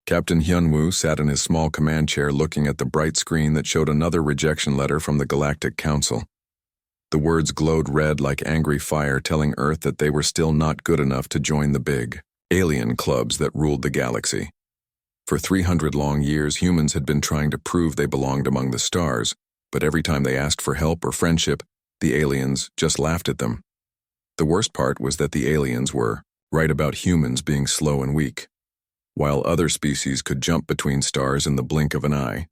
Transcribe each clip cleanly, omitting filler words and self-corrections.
Captain Hyunwoo sat in his small command chair looking at the bright screen that showed another rejection letter from the Galactic Council. The words glowed red like angry fire, telling Earth that they were still not good enough to join the big alien clubs that ruled the galaxy. For 300 long years, humans had been trying to prove they belonged among the stars, but every time they asked for help or friendship, the aliens just laughed at them. The worst part was that the aliens were right about humans being slow and weak. While other species could jump between stars in the blink of an eye,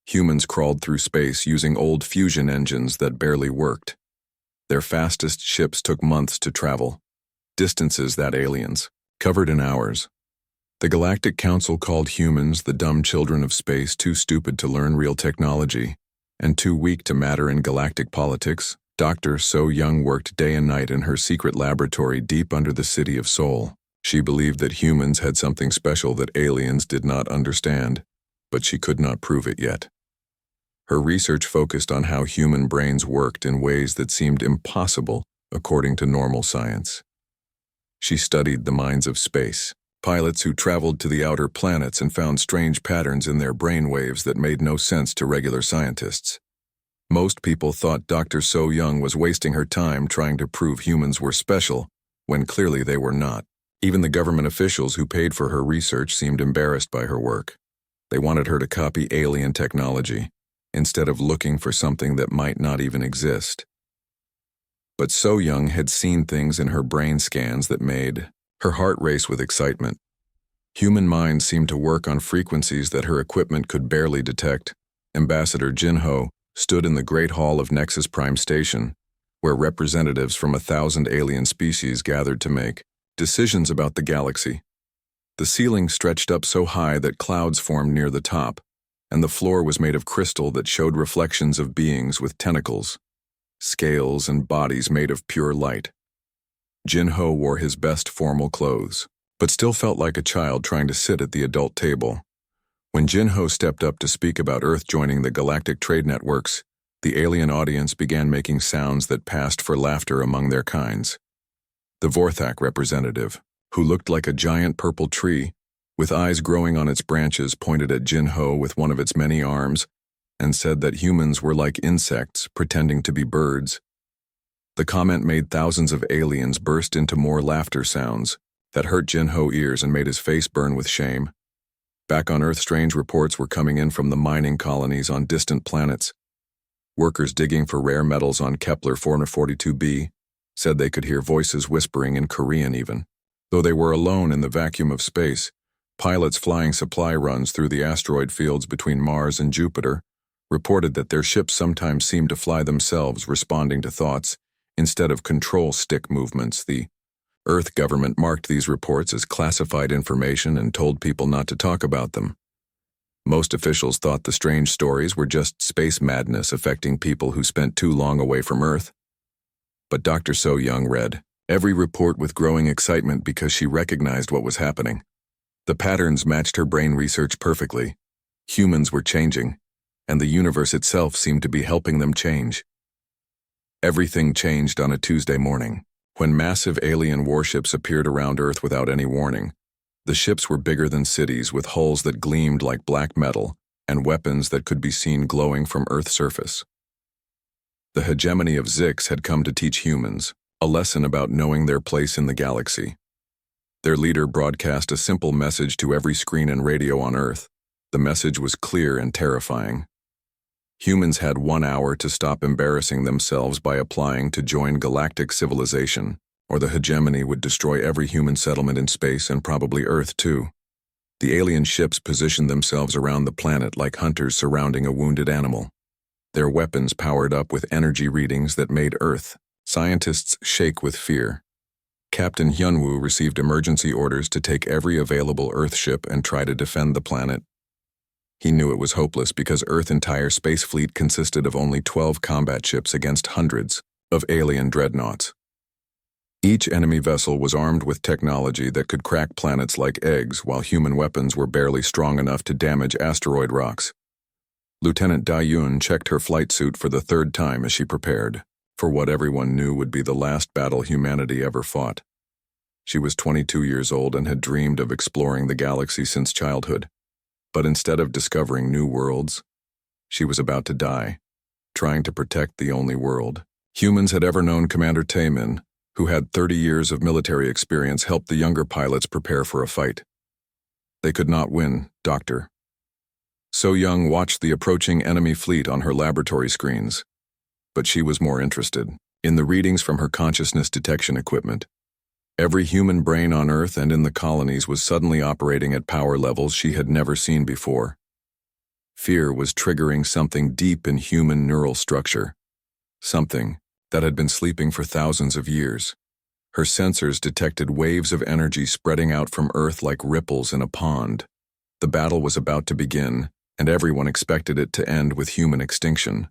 humans crawled through space using old fusion engines that barely worked. Their fastest ships took months to travel, distances that aliens covered in hours. The Galactic Council called humans the dumb children of space, too stupid to learn real technology, and too weak to matter in galactic politics. Dr. So Young worked day and night in her secret laboratory deep under the city of Seoul. She believed that humans had something special that aliens did not understand, but she could not prove it yet. Her research focused on how human brains worked in ways that seemed impossible according to normal science. She studied the minds of space, pilots who traveled to the outer planets and found strange patterns in their brain waves that made no sense to regular scientists. Most people thought Dr. So Young was wasting her time trying to prove humans were special, when clearly they were not. Even the government officials who paid for her research seemed embarrassed by her work. They wanted her to copy alien technology, instead of looking for something that might not even exist. But So Young had seen things in her brain scans that made her heart race with excitement. Human minds seemed to work on frequencies that her equipment could barely detect. Ambassador Jin Ho stood in the Great Hall of Nexus Prime Station, where representatives from 1,000 alien species gathered to make decisions about the galaxy. The ceiling stretched up so high that clouds formed near the top, and the floor was made of crystal that showed reflections of beings with tentacles, scales, and bodies made of pure light. Jin Ho wore his best formal clothes, but still felt like a child trying to sit at the adult table. When Jin Ho stepped up to speak about Earth joining the galactic trade networks, the alien audience began making sounds that passed for laughter among their kinds. The Vorthak representative, who looked like a giant purple tree, with eyes growing on its branches, pointed at Jin Ho with one of its many arms and said that humans were like insects pretending to be birds. The comment made thousands of aliens burst into more laughter sounds that hurt Jin Ho's ears and made his face burn with shame. Back on Earth, strange reports were coming in from the mining colonies on distant planets. Workers digging for rare metals on Kepler 442b said they could hear voices whispering in Korean even. Though they were alone in the vacuum of space, pilots flying supply runs through the asteroid fields between Mars and Jupiter reported that their ships sometimes seemed to fly themselves, responding to thoughts instead of control stick movements. The Earth government marked these reports as classified information and told people not to talk about them. Most officials thought the strange stories were just space madness affecting people who spent too long away from Earth. But Dr. So Young read every report with growing excitement because she recognized what was happening. The patterns matched her brain research perfectly. Humans were changing, and the universe itself seemed to be helping them change. Everything changed on a Tuesday morning, when massive alien warships appeared around Earth without any warning. The ships were bigger than cities, with hulls that gleamed like black metal and weapons that could be seen glowing from Earth's surface. The hegemony of Zix had come to teach humans a lesson about knowing their place in the galaxy. Their leader broadcast a simple message to every screen and radio on Earth. The message was clear and terrifying. Humans had 1 hour to stop embarrassing themselves by applying to join galactic civilization, or the hegemony would destroy every human settlement in space and probably Earth too. The alien ships positioned themselves around the planet like hunters surrounding a wounded animal. Their weapons powered up with energy readings that made Earth scientists shake with fear. Captain Hyunwoo received emergency orders to take every available Earth ship and try to defend the planet. He knew it was hopeless because Earth's entire space fleet consisted of only 12 combat ships against hundreds of alien dreadnoughts. Each enemy vessel was armed with technology that could crack planets like eggs, while human weapons were barely strong enough to damage asteroid rocks. Lieutenant Da-Yun checked her flight suit for the 3rd time as she prepared for what everyone knew would be the last battle humanity ever fought. She was 22 years old and had dreamed of exploring the galaxy since childhood. But instead of discovering new worlds, she was about to die, trying to protect the only world. Humans had ever known Commander Taemin, who had 30 years of military experience, help the younger pilots prepare for a fight. They could not win, Doctor. So Young watched the approaching enemy fleet on her laboratory screens. But she was more interested in the readings from her consciousness detection equipment. Every human brain on Earth and in the colonies was suddenly operating at power levels she had never seen before. Fear was triggering something deep in human neural structure, something that had been sleeping for thousands of years. Her sensors detected waves of energy spreading out from Earth like ripples in a pond. The battle was about to begin, and everyone expected it to end with human extinction.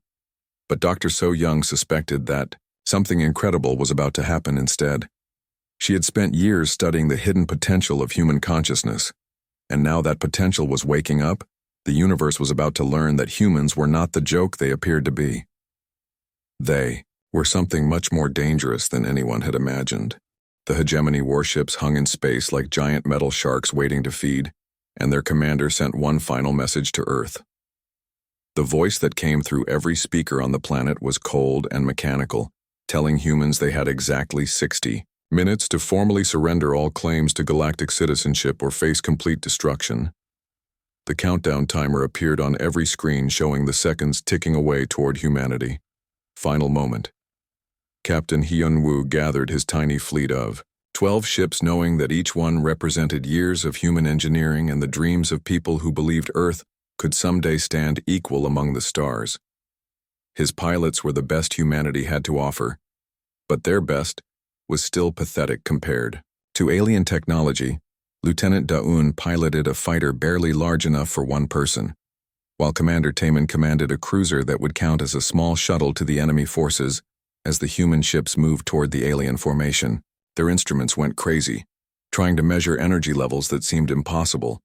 But Dr. So Young suspected that something incredible was about to happen instead. She had spent years studying the hidden potential of human consciousness, and now that potential was waking up. The universe was about to learn that humans were not the joke they appeared to be. They were something much more dangerous than anyone had imagined. The hegemony warships hung in space like giant metal sharks waiting to feed, and their commander sent one final message to Earth. The voice that came through every speaker on the planet was cold and mechanical, telling humans they had exactly 60 minutes to formally surrender all claims to galactic citizenship or face complete destruction. The countdown timer appeared on every screen, showing the seconds ticking away toward humanity. Final moment. Captain Hyun-woo gathered his tiny fleet of 12 ships, knowing that each one represented years of human engineering and the dreams of people who believed Earth could someday stand equal among the stars. His pilots were the best humanity had to offer, but their best was still pathetic compared to alien technology. Lieutenant Da-eun piloted a fighter barely large enough for one person, while Commander Taemin commanded a cruiser that would count as a small shuttle to the enemy forces. As the human ships moved toward the alien formation, their instruments went crazy, trying to measure energy levels that seemed impossible.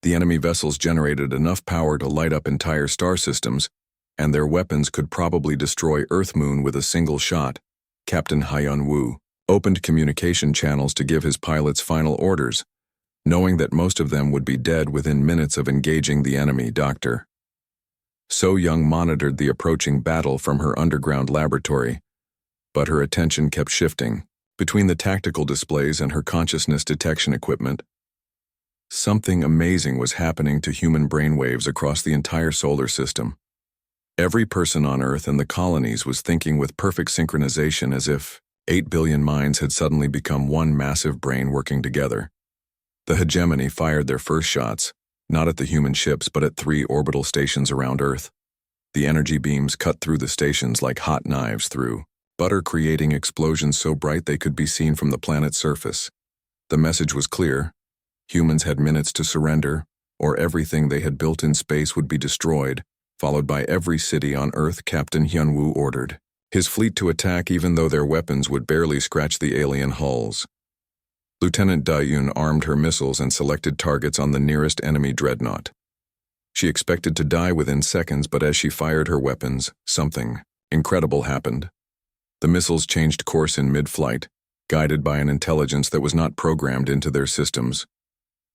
The enemy vessels generated enough power to light up entire star systems, and their weapons could probably destroy Earth-Moon with a single shot. Captain Hyun-woo opened communication channels to give his pilots final orders, knowing that most of them would be dead within minutes of engaging the enemy. Dr. So Young monitored the approaching battle from her underground laboratory, but her attention kept shifting between the tactical displays and her consciousness detection equipment. Something amazing was happening to human brainwaves across the entire solar system. Every person on Earth and the colonies was thinking with perfect synchronization, as if 8 billion minds had suddenly become one massive brain working together. The hegemony fired their first shots, not at the human ships but at 3 orbital stations around Earth. The energy beams cut through the stations like hot knives through butter, creating explosions so bright they could be seen from the planet's surface. The message was clear. Humans had minutes to surrender, or everything they had built in space would be destroyed, followed by every city on Earth. Captain Hyun-woo ordered his fleet to attack even though their weapons would barely scratch the alien hulls. Lieutenant Da-eun armed her missiles and selected targets on the nearest enemy dreadnought. She expected to die within seconds, but as she fired her weapons, something incredible happened. The missiles changed course in mid-flight, guided by an intelligence that was not programmed into their systems.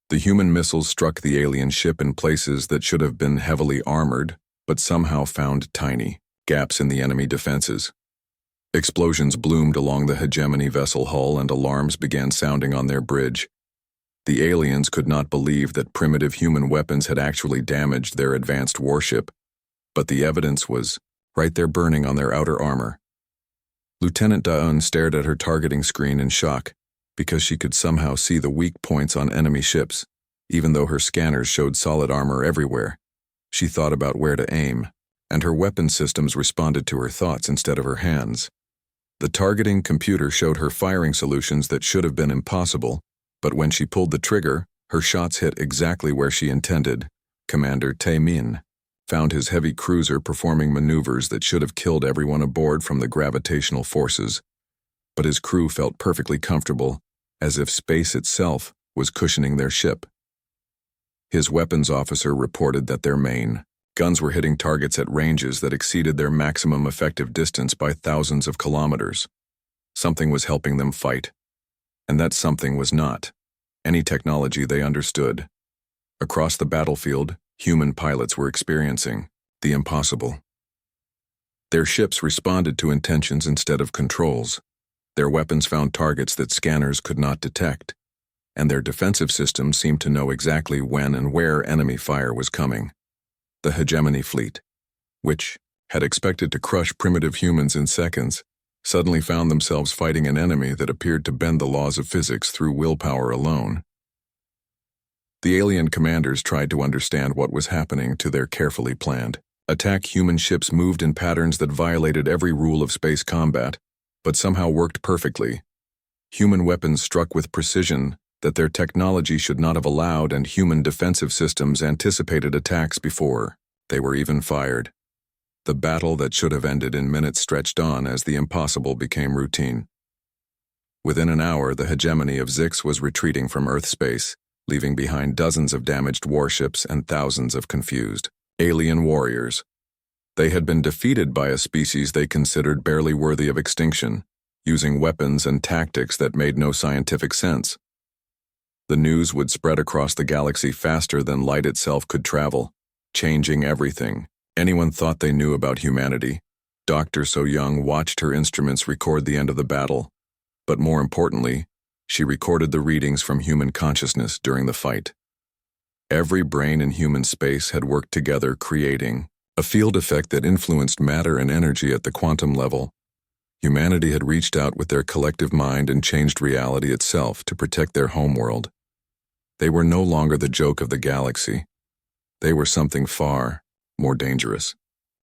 The human missiles struck the alien ship in places that should have been heavily armored, but somehow found tiny gaps in the enemy defenses. Explosions bloomed along the hegemony vessel hull and alarms began sounding on their bridge. The aliens could not believe that primitive human weapons had actually damaged their advanced warship, but the evidence was right there burning on their outer armor. Lieutenant Da-eun stared at her targeting screen in shock, because she could somehow see the weak points on enemy ships, even though her scanners showed solid armor everywhere. She thought about where to aim, and her weapon systems responded to her thoughts instead of her hands. The targeting computer showed her firing solutions that should have been impossible, but when she pulled the trigger, her shots hit exactly where she intended. Commander Taemin found his heavy cruiser performing maneuvers that should have killed everyone aboard from the gravitational forces, but his crew felt perfectly comfortable, as if space itself was cushioning their ship. His weapons officer reported that their main guns were hitting targets at ranges that exceeded their maximum effective distance by thousands of kilometers. Something was helping them fight, and that something was not any technology they understood. Across the battlefield, human pilots were experiencing the impossible. Their ships responded to intentions instead of controls. Their weapons found targets that scanners could not detect, and their defensive systems seemed to know exactly when and where enemy fire was coming. The hegemony fleet, which had expected to crush primitive humans in seconds, suddenly found themselves fighting an enemy that appeared to bend the laws of physics through willpower alone. The alien commanders tried to understand what was happening to their carefully planned attack. Human ships moved in patterns that violated every rule of space combat, but somehow worked perfectly. Human weapons struck with precision that their technology should not have allowed, and human defensive systems anticipated attacks before they were even fired. The battle that should have ended in minutes stretched on as the impossible became routine. Within an hour, the hegemony of Zyx was retreating from Earth space, leaving behind dozens of damaged warships and thousands of confused alien warriors. They had been defeated by a species they considered barely worthy of extinction, using weapons and tactics that made no scientific sense. The news would spread across the galaxy faster than light itself could travel, changing everything anyone thought they knew about humanity. Dr. So Young watched her instruments record the end of the battle, but more importantly, she recorded the readings from human consciousness during the fight. Every brain in human space had worked together, creating a field effect that influenced matter and energy at the quantum level. Humanity had reached out with their collective mind and changed reality itself to protect their homeworld. They were no longer the joke of the galaxy. They were something far more dangerous.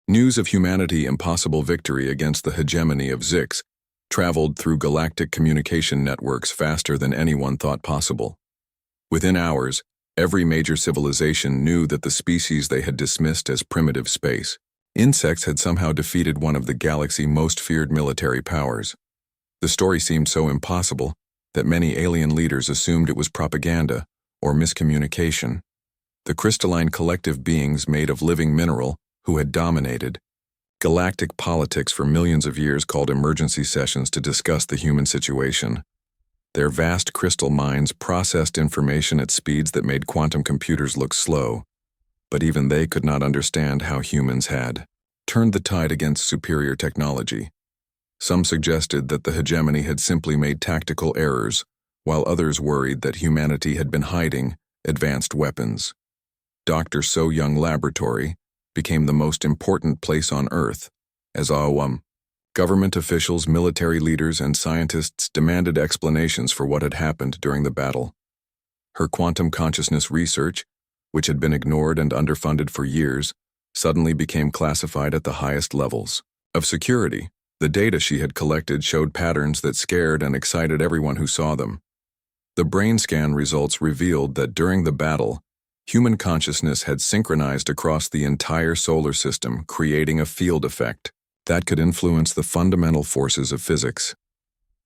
News of humanity's impossible victory against the hegemony of Zyx traveled through galactic communication networks faster than anyone thought possible. Within hours, every major civilization knew that the species they had dismissed as primitive space insects had somehow defeated one of the galaxy's most feared military powers. The story seemed so impossible that many alien leaders assumed it was propaganda or miscommunication. The crystalline collective beings made of living mineral who had dominated galactic politics for millions of years called emergency sessions to discuss the human situation. Their vast crystal minds processed information at speeds that made quantum computers look slow, but even they could not understand how humans had turned the tide against superior technology. Some suggested that the hegemony had simply made tactical errors, while others worried that humanity had been hiding advanced weapons. Dr. So Young Laboratory became the most important place on Earth, as government officials, military leaders, and scientists demanded explanations for what had happened during the battle. Her quantum consciousness research, which had been ignored and underfunded for years, suddenly became classified at the highest levels of security. The data she had collected showed patterns that scared and excited everyone who saw them. The brain scan results revealed that during the battle, human consciousness had synchronized across the entire solar system, creating a field effect that could influence the fundamental forces of physics.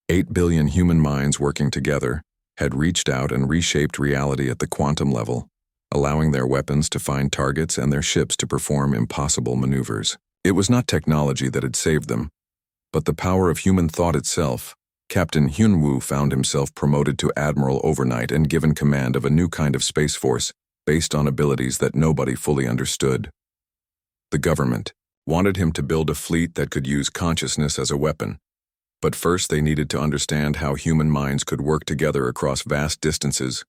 8 billion human minds working together had reached out and reshaped reality at the quantum level, allowing their weapons to find targets and their ships to perform impossible maneuvers. It was not technology that had saved them, but the power of human thought itself. Captain Hyunwoo found himself promoted to admiral overnight and given command of a new kind of space force based on abilities that nobody fully understood. The government wanted him to build a fleet that could use consciousness as a weapon, but first they needed to understand how human minds could work together across vast distances.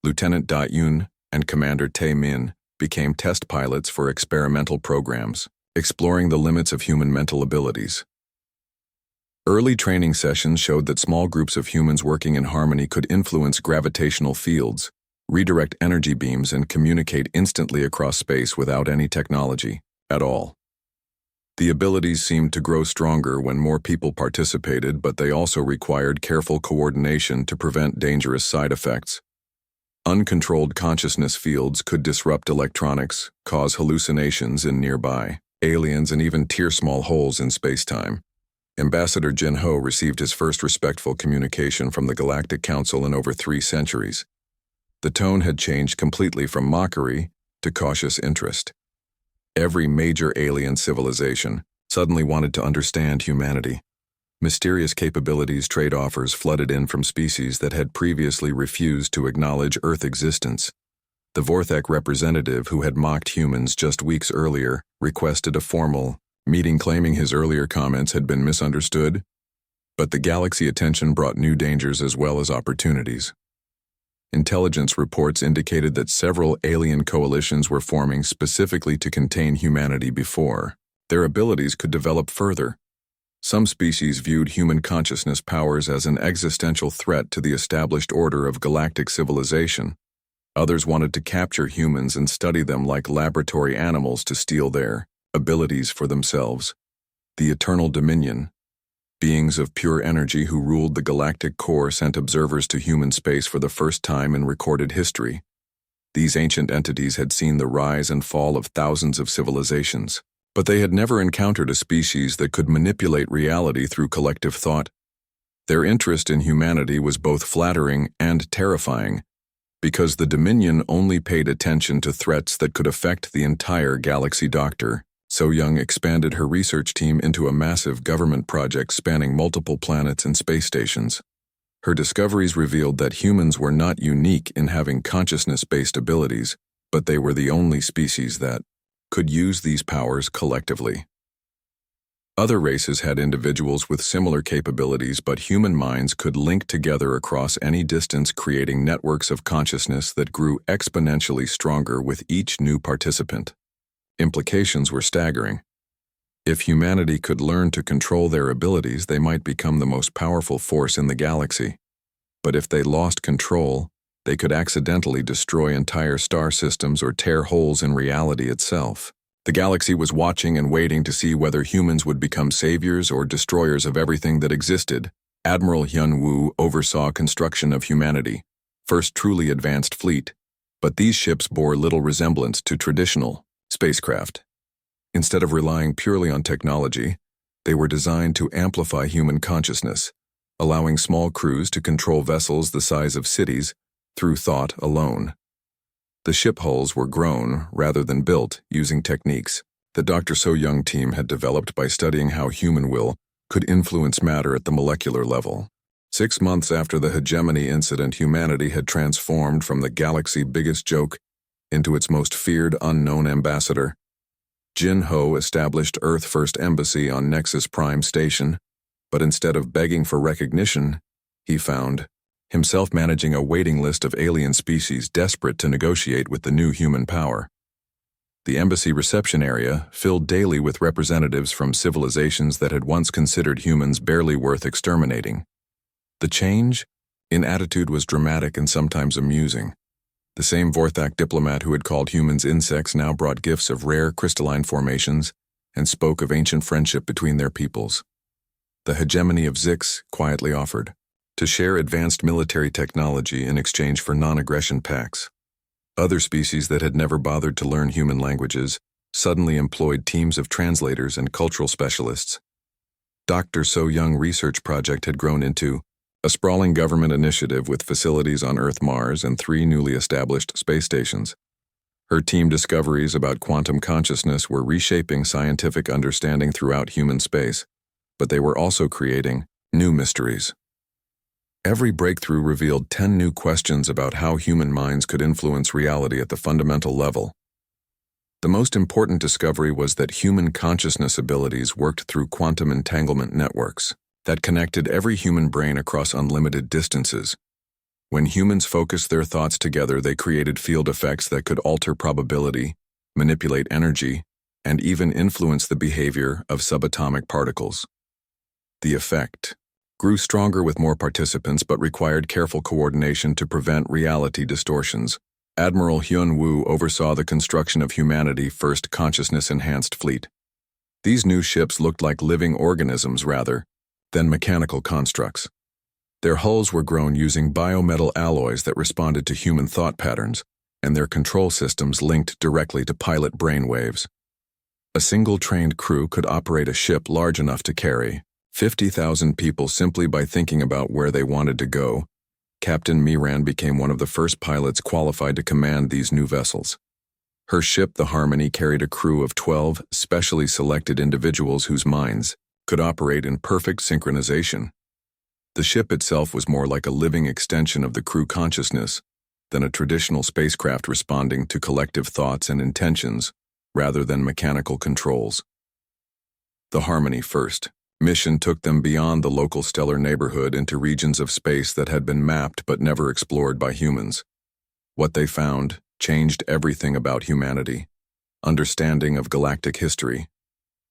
Lieutenant Da Yun and Commander Tae Min became test pilots for experimental programs, exploring the limits of human mental abilities. Early training sessions showed that small groups of humans working in harmony could influence gravitational fields, redirect energy beams, and communicate instantly across space without any technology at all. The abilities seemed to grow stronger when more people participated, but they also required careful coordination to prevent dangerous side effects. Uncontrolled consciousness fields could disrupt electronics, cause hallucinations in nearby aliens, and even tear small holes in space-time. Ambassador Jin Ho received his first respectful communication from the Galactic Council in over 3 centuries. The tone had changed completely from mockery to cautious interest. Every major alien civilization suddenly wanted to understand humanity. Mysterious capabilities trade offers flooded in from species that had previously refused to acknowledge Earth existence. The Vorthek representative, who had mocked humans just weeks earlier, requested a formal meeting claiming his earlier comments had been misunderstood, but the galaxy attention brought new dangers as well as opportunities. Intelligence reports indicated that several alien coalitions were forming specifically to contain humanity before their abilities could develop further. Some species viewed human consciousness powers as an existential threat to the established order of galactic civilization. Others wanted to capture humans and study them like laboratory animals to steal their abilities for themselves. The Eternal Dominion, beings of pure energy who ruled the galactic core, sent observers to human space for the first time in recorded history. These ancient entities had seen the rise and fall of thousands of civilizations, but they had never encountered a species that could manipulate reality through collective thought. Their interest in humanity was both flattering and terrifying, because the Dominion only paid attention to threats that could affect the entire galaxy. Dr. So-Young expanded her research team into a massive government project spanning multiple planets and space stations. Her discoveries revealed that humans were not unique in having consciousness-based abilities, but they were the only species that could use these powers collectively. Other races had individuals with similar capabilities, but human minds could link together across any distance, creating networks of consciousness that grew exponentially stronger with each new participant. Implications were staggering. If humanity could learn to control their abilities, they might become the most powerful force in the galaxy. But if they lost control, they could accidentally destroy entire star systems or tear holes in reality itself. The galaxy was watching and waiting to see whether humans would become saviors or destroyers of everything that existed. Admiral Hyun Woo oversaw construction of humanity, first truly advanced fleet, but these ships bore little resemblance to traditional spacecraft. Instead of relying purely on technology, they were designed to amplify human consciousness, allowing small crews to control vessels the size of cities through thought alone. The ship hulls were grown rather than built using techniques the Dr. So-Young team had developed by studying how human will could influence matter at the molecular level. 6 months after the hegemony incident, humanity had transformed from the galaxy's biggest joke into its most feared unknown ambassador. Jin Ho established Earth First Embassy on Nexus Prime Station, but instead of begging for recognition, he found himself managing a waiting list of alien species desperate to negotiate with the new human power. The embassy reception area filled daily with representatives from civilizations that had once considered humans barely worth exterminating. The change in attitude was dramatic and sometimes amusing. The same Vorthak diplomat who had called humans insects now brought gifts of rare crystalline formations and spoke of ancient friendship between their peoples. The hegemony of Zix quietly offered to share advanced military technology in exchange for non-aggression pacts. Other species that had never bothered to learn human languages suddenly employed teams of translators and cultural specialists. Dr. So-Young research project had grown into a sprawling government initiative with facilities on Earth, Mars, and 3 newly established space stations. Her team discoveries about quantum consciousness were reshaping scientific understanding throughout human space, but they were also creating new mysteries. Every breakthrough revealed 10 new questions about how human minds could influence reality at the fundamental level. The most important discovery was that human consciousness abilities worked through quantum entanglement networks that connected every human brain across unlimited distances. When humans focused their thoughts together, they created field effects that could alter probability, manipulate energy, and even influence the behavior of subatomic particles. The effect grew stronger with more participants but required careful coordination to prevent reality distortions. Admiral Hyun Woo oversaw the construction of humanity's first consciousness-enhanced fleet. These new ships looked like living organisms rather than mechanical constructs. Their hulls were grown using biometal alloys that responded to human thought patterns, and their control systems linked directly to pilot brain waves. A single trained crew could operate a ship large enough to carry 50,000 people simply by thinking about where they wanted to go. Captain Miran became one of the first pilots qualified to command these new vessels. Her ship, the Harmony, carried a crew of 12 specially selected individuals whose minds could operate in perfect synchronization. The ship itself was more like a living extension of the crew consciousness. than a traditional spacecraft responding to collective thoughts and intentions rather than mechanical controls. The Harmony first mission took them beyond the local stellar neighborhood into regions of space that had been mapped but never explored by humans. What they found changed everything about humanity. Understanding of galactic history.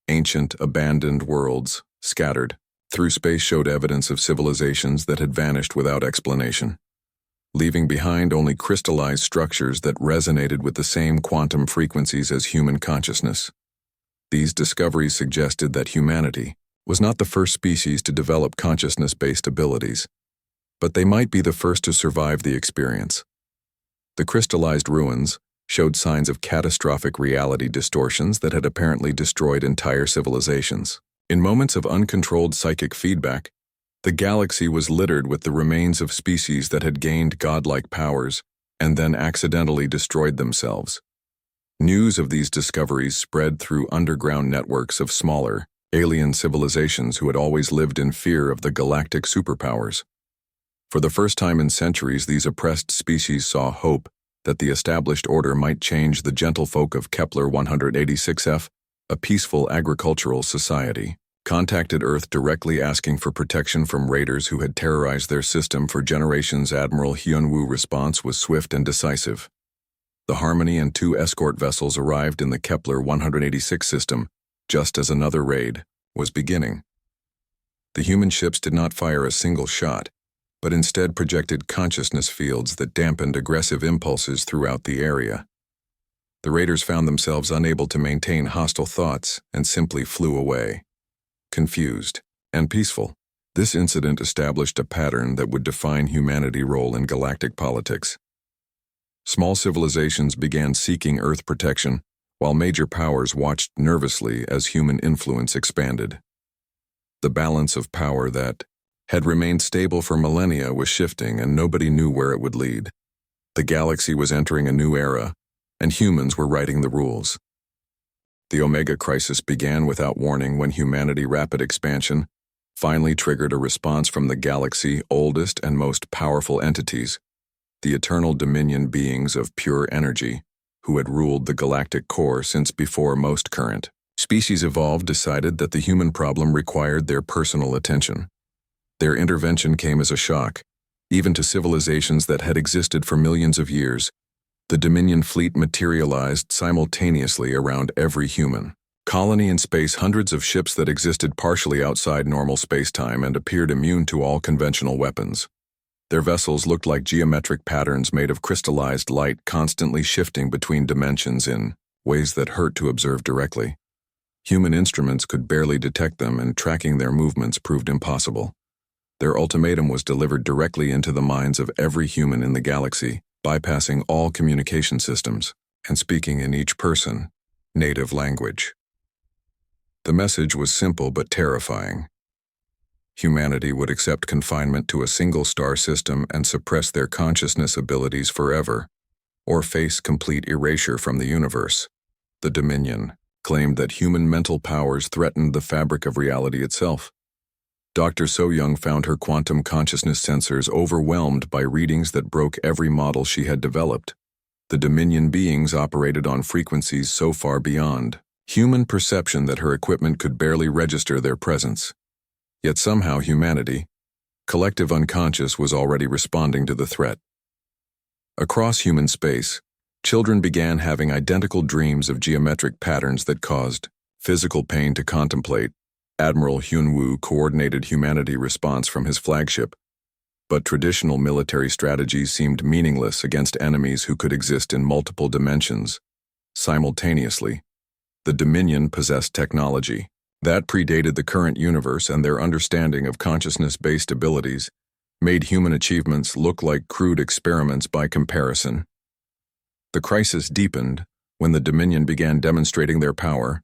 Ancient, abandoned worlds, scattered through space, showed evidence of civilizations that had vanished without explanation, leaving behind only crystallized structures that resonated with the same quantum frequencies as human consciousness. These discoveries suggested that humanity was not the first species to develop consciousness-based abilities, but they might be the first to survive the experience. The crystallized ruins showed signs of catastrophic reality distortions that had apparently destroyed entire civilizations. In moments of uncontrolled psychic feedback, the galaxy was littered with the remains of species that had gained godlike powers and then accidentally destroyed themselves. News of these discoveries spread through underground networks of smaller, alien civilizations who had always lived in fear of the galactic superpowers. For the first time in centuries, these oppressed species saw hope that the established order might change the gentlefolk of Kepler 186f, a peaceful agricultural society. Contacted Earth directly asking for protection from raiders who had terrorized their system for generations. Admiral Hyunwoo's response was swift and decisive. The Harmony and 2 escort vessels arrived in the Kepler 186 system just as another raid was beginning. The human ships did not fire a single shot, but instead projected consciousness fields that dampened aggressive impulses throughout the area. The raiders found themselves unable to maintain hostile thoughts and simply flew away. Confused and peaceful, this incident established a pattern that would define humanity's role in galactic politics. Small civilizations began seeking Earth protection, while major powers watched nervously as human influence expanded. The balance of power that had remained stable for millennia was shifting, and nobody knew where it would lead. The galaxy was entering a new era, and humans were writing the rules. The Omega Crisis began without warning when humanity's rapid expansion finally triggered a response from the galaxy's oldest and most powerful entities, the eternal dominion beings of pure energy, who had ruled the galactic core since before most current species evolved, decided that the human problem required their personal attention. Their intervention came as a shock, even to civilizations that had existed for millions of years. The Dominion fleet materialized simultaneously around every human colony in space, hundreds of ships that existed partially outside normal space-time and appeared immune to all conventional weapons. Their vessels looked like geometric patterns made of crystallized light, constantly shifting between dimensions in ways that hurt to observe directly. Human instruments could barely detect them, and tracking their movements proved impossible. Their ultimatum was delivered directly into the minds of every human in the galaxy, bypassing all communication systems and speaking in each person's native language. The message was simple but terrifying. Humanity would accept confinement to a single star system and suppress their consciousness abilities forever, or face complete erasure from the universe. The Dominion claimed that human mental powers threatened the fabric of reality itself. Dr. So-Young found her quantum consciousness sensors overwhelmed by readings that broke every model she had developed. The Dominion beings operated on frequencies so far beyond human perception that her equipment could barely register their presence. Yet somehow humanity, collective unconscious, was already responding to the threat. Across human space, children began having identical dreams of geometric patterns that caused physical pain to contemplate. Admiral Hyunwoo coordinated humanity's response from his flagship, but traditional military strategies seemed meaningless against enemies who could exist in multiple dimensions simultaneously. The Dominion possessed technology that predated the current universe, and their understanding of consciousness-based abilities made human achievements look like crude experiments by comparison. The crisis deepened when the Dominion began demonstrating their power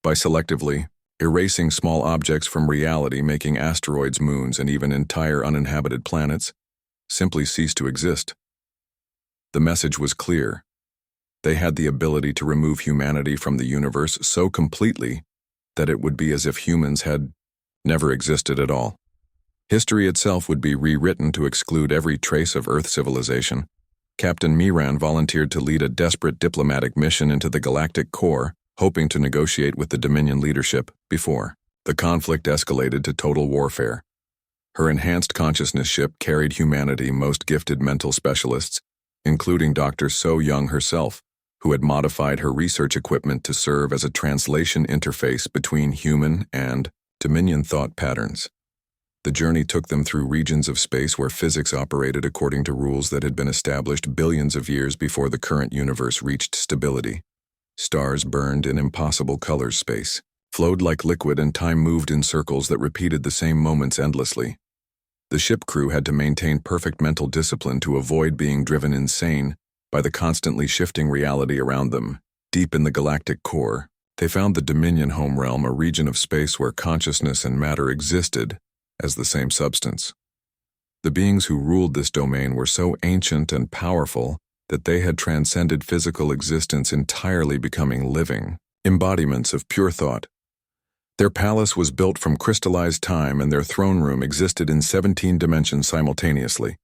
by selectively erasing small objects from reality, making asteroids, moons, and even entire uninhabited planets simply cease to exist. The message was clear. They had the ability to remove humanity from the universe so completely that it would be as if humans had never existed at all. History itself would be rewritten to exclude every trace of Earth civilization. Captain Miran volunteered to lead a desperate diplomatic mission into the Galactic Core, hoping to negotiate with the Dominion leadership before the conflict escalated to total warfare. Her enhanced consciousness ship carried humanity's most gifted mental specialists, including Dr. So Young herself, who had modified her research equipment to serve as a translation interface between human and Dominion thought patterns. The journey took them through regions of space where physics operated according to rules that had been established billions of years before the current universe reached stability. Stars burned in impossible colors, space flowed like liquid, and time moved in circles that repeated the same moments endlessly. The ship crew had to maintain perfect mental discipline to avoid being driven insane by the constantly shifting reality around them. Deep in the galactic core, they found the Dominion home realm, a region of space where consciousness and matter existed as the same substance. The beings who ruled this domain were so ancient and powerful that they had transcended physical existence entirely, becoming living embodiments of pure thought. Their palace was built from crystallized time, and their throne room existed in 17 dimensions simultaneously.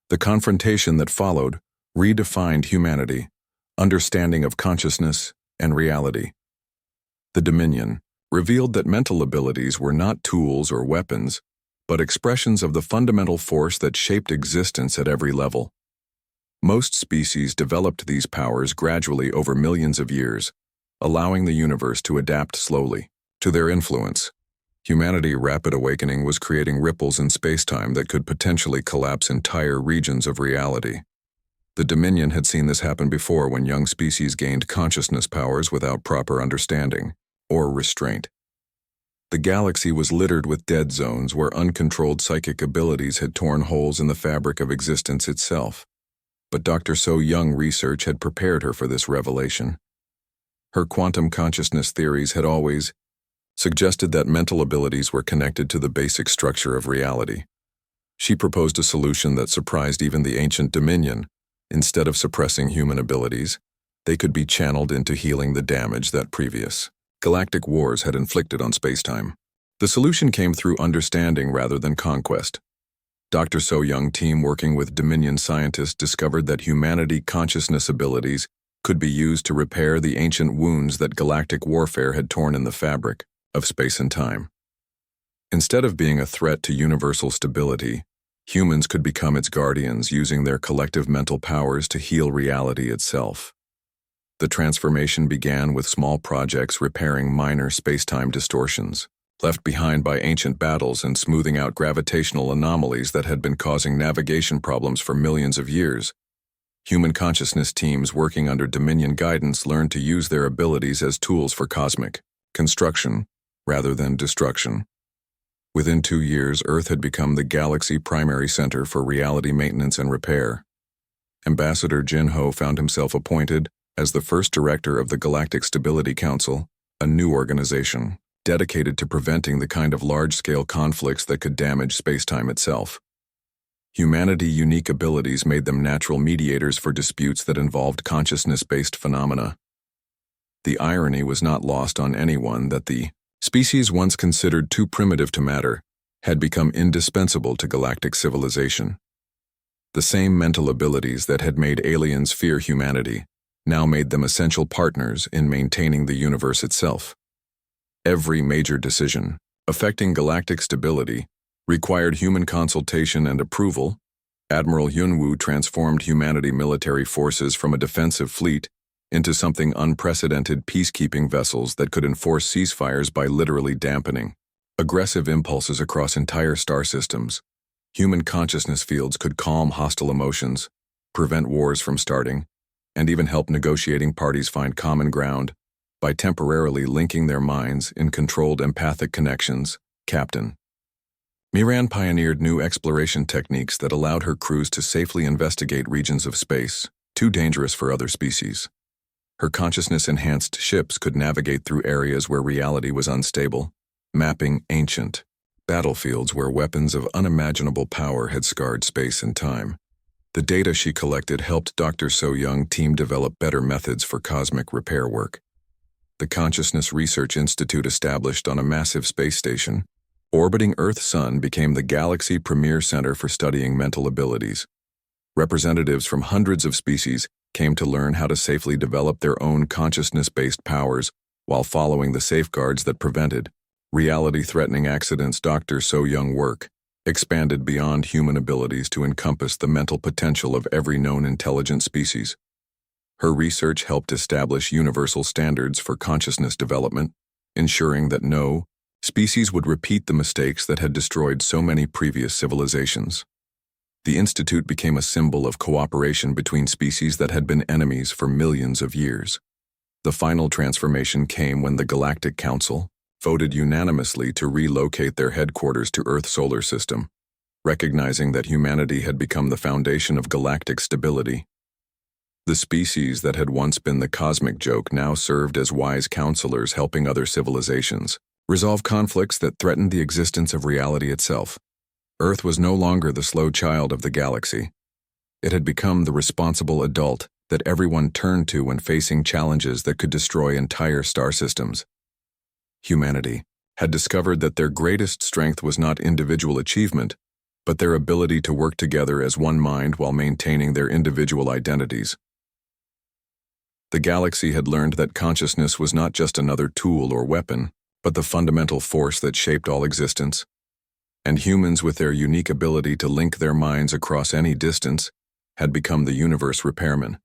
The confrontation that followed redefined humanity, understanding of consciousness and reality. The Dominion revealed that mental abilities were not tools or weapons, but expressions of the fundamental force that shaped existence at every level. Most species developed these powers gradually over millions of years, allowing the universe to adapt slowly to their influence. Humanity's rapid awakening was creating ripples in spacetime that could potentially collapse entire regions of reality. The Dominion had seen this happen before, when young species gained consciousness powers without proper understanding or restraint. The galaxy was littered with dead zones where uncontrolled psychic abilities had torn holes in the fabric of existence itself. But Dr. So Young research had prepared her for this revelation. Her quantum consciousness theories had always suggested that mental abilities were connected to the basic structure of reality. She proposed a solution that surprised even the ancient Dominion. Instead of suppressing human abilities, they could be channeled into healing the damage that previous galactic wars had inflicted on spacetime. The solution came through understanding rather than conquest. Dr. So Young team, working with Dominion scientists, discovered that humanity consciousness abilities could be used to repair the ancient wounds that galactic warfare had torn in the fabric of space and time. Instead of being a threat to universal stability, humans could become its guardians, using their collective mental powers to heal reality itself. The transformation began with small projects repairing minor spacetime distortions left behind by ancient battles and smoothing out gravitational anomalies that had been causing navigation problems for millions of years. Human consciousness teams working under Dominion guidance learned to use their abilities as tools for cosmic construction rather than destruction. Within 2 years, Earth had become the galaxy primary center for reality maintenance and repair. Ambassador Jin Ho found himself appointed as the first director of the Galactic Stability Council, a new organization dedicated to preventing the kind of large-scale conflicts that could damage spacetime itself. Humanity's unique abilities made them natural mediators for disputes that involved consciousness-based phenomena. The irony was not lost on anyone that the species once considered too primitive to matter had become indispensable to galactic civilization. The same mental abilities that had made aliens fear humanity now made them essential partners in maintaining the universe itself. Every major decision affecting galactic stability required human consultation and approval. Admiral Yunwu transformed humanity military forces from a defensive fleet into something unprecedented, peacekeeping vessels that could enforce ceasefires by literally dampening aggressive impulses across entire star systems. Human consciousness fields could calm hostile emotions, prevent wars from starting, and even help negotiating parties find common ground by temporarily linking their minds in controlled empathic connections. Captain Miran pioneered new exploration techniques that allowed her crews to safely investigate regions of space too dangerous for other species. Her consciousness-enhanced ships could navigate through areas where reality was unstable, mapping ancient battlefields where weapons of unimaginable power had scarred space and time. The data she collected helped Dr. So Young team develop better methods for cosmic repair work. The Consciousness Research Institute, established on a massive space station orbiting Earth's sun, became the galaxy premier center for studying mental abilities. Representatives from hundreds of species came to learn how to safely develop their own consciousness-based powers while following the safeguards that prevented reality-threatening accidents. Dr. So Young work expanded beyond human abilities to encompass the mental potential of every known intelligent species. Her research helped establish universal standards for consciousness development, ensuring that no species would repeat the mistakes that had destroyed so many previous civilizations. The Institute became a symbol of cooperation between species that had been enemies for millions of years. The final transformation came when the Galactic Council voted unanimously to relocate their headquarters to Earth's solar system, recognizing that humanity had become the foundation of galactic stability. The species that had once been the cosmic joke now served as wise counselors, helping other civilizations resolve conflicts that threatened the existence of reality itself. Earth was no longer the slow child of the galaxy. It had become the responsible adult that everyone turned to when facing challenges that could destroy entire star systems. Humanity had discovered that their greatest strength was not individual achievement, but their ability to work together as one mind while maintaining their individual identities. The galaxy had learned that consciousness was not just another tool or weapon, but the fundamental force that shaped all existence. And humans, with their unique ability to link their minds across any distance, had become the universe repairmen,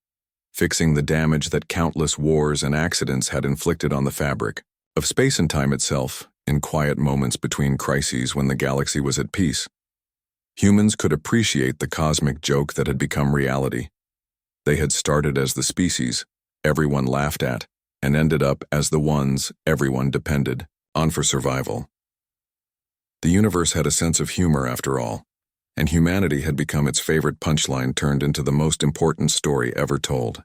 fixing the damage that countless wars and accidents had inflicted on the fabric of space and time itself. In quiet moments between crises when the galaxy was at peace, humans could appreciate the cosmic joke that had become reality. They had started as the species everyone laughed at and ended up as the ones everyone depended on for survival. The universe had a sense of humor after all, and humanity had become its favorite punchline turned into the most important story ever told.